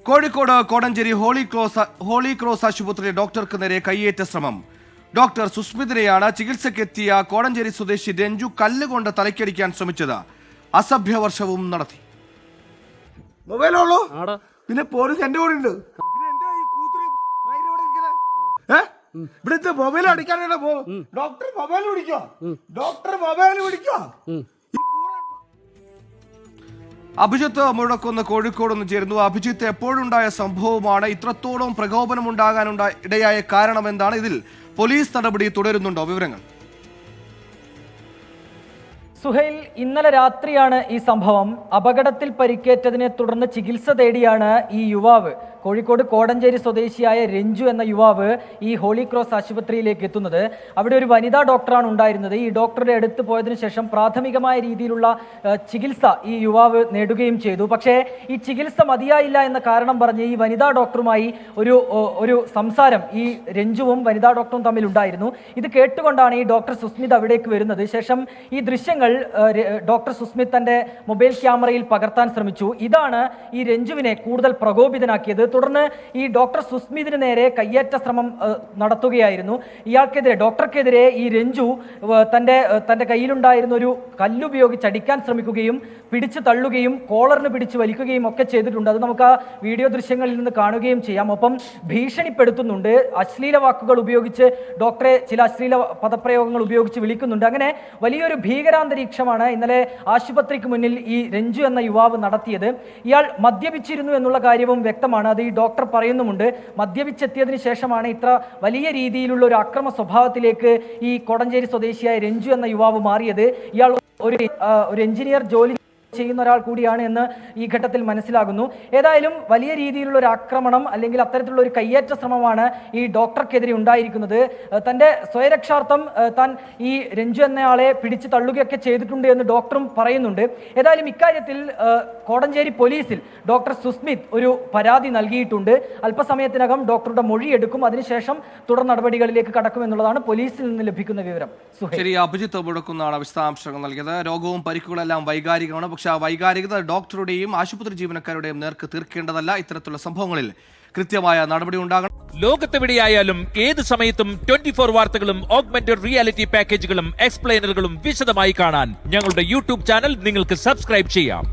Kozhikode Kodanchery holy cross ആശുപത്രിയിലെ ഡോക്ടർക്ക് നേരെ കയ്യേറ്റ ശ്രമം. ഡോക്ടർ സുസ്മിതിനെയാണ് ചികിത്സയ്ക്കെത്തിയ കോടഞ്ചേരി സ്വദേശി രഞ്ജു കല്ലുകൊണ്ട് തലയ്ക്കടിക്കാൻ ശ്രമിച്ചത്. അസഭ്യവർഷവും നടത്തി. മൊബൈലോളൂ പിന്നെ പോലീസ് എന്റെ കൂടെ ഉണ്ട്. ഇവിടുത്തെ മൊബൈൽ അടിക്കാനാണ് ഡോക്ടർ മൊബൈൽ പിടിക്കോ, ഡോക്ടർ മൊബൈൽ പിടിക്കോ. അഭിജിത്ത് മുഴക്കൊന്ന് കോഴിക്കോട് നിന്ന് ചേരുന്നു. അഭിജിത്ത്, എപ്പോഴുണ്ടായ സംഭവമാണ്? ഇത്രത്തോളം ഇടയായ കാരണം എന്താണ്? ഇതിൽ പോലീസ് നടപടി തുടരുന്നുണ്ടോ? വിവരങ്ങൾ. സുഹൈൽ, ഇന്നലെ രാത്രിയാണ് ഈ സംഭവം. അപകടത്തിൽ പരിക്കേറ്റതിനെ തുടർന്ന് ചികിത്സ തേടിയാണ് ഈ യുവാവ്, കോഴിക്കോട് കോടഞ്ചേരി സ്വദേശിയായ രഞ്ജു എന്ന യുവാവ്, ഈ ഹോളി ക്രോസ് ആശുപത്രിയിലേക്ക് എത്തുന്നത്. അവിടെ ഒരു വനിതാ ഡോക്ടറാണ് ഉണ്ടായിരുന്നത്. ഈ ഡോക്ടറുടെ അടുത്ത് പോയതിനു ശേഷം പ്രാഥമികമായ രീതിയിലുള്ള ചികിത്സ ഈ യുവാവ് നേടുകയും ചെയ്തു. പക്ഷേ ഈ ചികിത്സ മതിയായില്ല എന്ന കാരണം പറഞ്ഞ് ഈ വനിതാ ഡോക്ടറുമായി ഒരു സംസാരം ഈ രഞ്ജുവും വനിതാ ഡോക്ടറും തമ്മിൽ ഉണ്ടായിരുന്നു. ഇത് കേട്ടുകൊണ്ടാണ് ഈ ഡോക്ടർ സുസ്മിത് അവിടേക്ക് വരുന്നത്. ശേഷം ഈ ദൃശ്യങ്ങൾ ഡോക്ടർ സുസ്മിത് തന്റെ മൊബൈൽ ക്യാമറയിൽ പകർത്താൻ ശ്രമിച്ചു. ഇതാണ് ഈ രഞ്ജുവിനെ കൂടുതൽ പ്രകോപിതനാക്കിയത്. തുടർന്ന് ഈ ഡോക്ടർ സുസ്മിതിന് നേരെ കയ്യേറ്റ ശ്രമം നടത്തുകയായിരുന്നു. ഡോക്ടർക്കെതിരെ ഈ രഞ്ജു തന്റെ കയ്യിലുണ്ടായിരുന്ന ഒരു കല്ലുപയോഗിച്ച് അടിക്കാൻ ശ്രമിക്കുകയും പിടിച്ചു തള്ളുകയും കോളറിന് പിടിച്ച് വലിക്കുകയും ഒക്കെ ചെയ്തിട്ടുണ്ട്. അത് നമുക്ക് ആ വീഡിയോ ദൃശ്യങ്ങളിൽ നിന്ന് കാണുകയും ചെയ്യാം. ഒപ്പം ഭീഷണിപ്പെടുത്തുന്നുണ്ട്. അശ്ലീല വാക്കുകൾ ഉപയോഗിച്ച് ഡോക്ടറെ ചില അശ്ലീല പദപ്രയോഗങ്ങൾ ഉപയോഗിച്ച് വിളിക്കുന്നുണ്ട്. അങ്ങനെ വലിയൊരു ഭീകരാന്തരീക്ഷമാണ് ഇന്നലെ ആശുപത്രിക്ക് മുന്നിൽ ഈ രഞ്ജു എന്ന യുവാവ് നടത്തിയത്. ഇയാൾ മദ്യപിച്ചിരുന്നു എന്നുള്ള കാര്യവും വ്യക്തമാണ്. അത് ഈ ഡോക്ടർ പറയുന്നുമുണ്ട്. മദ്യപിച്ചെത്തിയതിന് ശേഷമാണ് ഇത്ര വലിയ രീതിയിലുള്ള ഒരു അക്രമ സ്വഭാവത്തിലേക്ക് ഈ കോടഞ്ചേരി സ്വദേശിയായ രഞ്ജു എന്ന യുവാവ് മാറിയത്. ഇയാൾ ഒരു എഞ്ചിനീയർ ജോലി ചെയ്യുന്ന ഒരാൾ കൂടിയാണ് എന്ന് ഈ ഘട്ടത്തിൽ മനസ്സിലാകുന്നു. ഏതായാലും വലിയ രീതിയിലുള്ള ഒരു ആക്രമണം അല്ലെങ്കിൽ അത്തരത്തിലുള്ള ഒരു കയ്യേറ്റ ശ്രമമാണ് ഈ ഡോക്ടർക്കെതിരെ ഉണ്ടായിരിക്കുന്നത്. തന്റെ സ്വയരക്ഷാർത്ഥം താൻ ഈ രഞ്ജു എന്നയാളെ പിടിച്ചു തള്ളുകയൊക്കെ ചെയ്തിട്ടുണ്ട് എന്ന് ഡോക്ടറും പറയുന്നുണ്ട്. ഏതായാലും ഇക്കാര്യത്തിൽ കോടഞ്ചേരി പോലീസിൽ ഡോക്ടർ സുസ്മിത് ഒരു പരാതി നൽകിയിട്ടുണ്ട്. അല്പസമയത്തിനകം ഡോക്ടറുടെ മൊഴിയെടുക്കും. അതിനുശേഷം തുടർ നടപടികളിലേക്ക് കടക്കുമെന്നുള്ളതാണ് പോലീസിൽ നിന്ന് ലഭിക്കുന്ന വിവരം. ശരി, അഭിജിത്ത് മുഴക്കുന്നാണ് വിശദാംശങ്ങൾ നൽകിയത്. രോഗവും പരിക്കുകളെല്ലാം വൈകാരികമാണ്. പക്ഷേ ആ വൈകാരികത ഡോക്ടറുടെയും ആശുപത്രി ജീവനക്കാരുടെയും നേർക്ക് തീർക്കേണ്ടതല്ല. ഇത്തരത്തിലുള്ള സംഭവങ്ങളിൽ കൃത്യമായ നടപടി ഉണ്ടാകണം. ലോകത്തെവിടെയായാലും ഏത് സമയത്തും 24 വാർത്തകളും ഓഗ്മെന്റഡ് റിയാലിറ്റി പാക്കേജുകളും എക്സ്പ്ലെയിനറുകളും വിശദമായി കാണാൻ ഞങ്ങളുടെ യൂട്യൂബ് ചാനൽ നിങ്ങൾക്ക് സബ്സ്ക്രൈബ് ചെയ്യാം.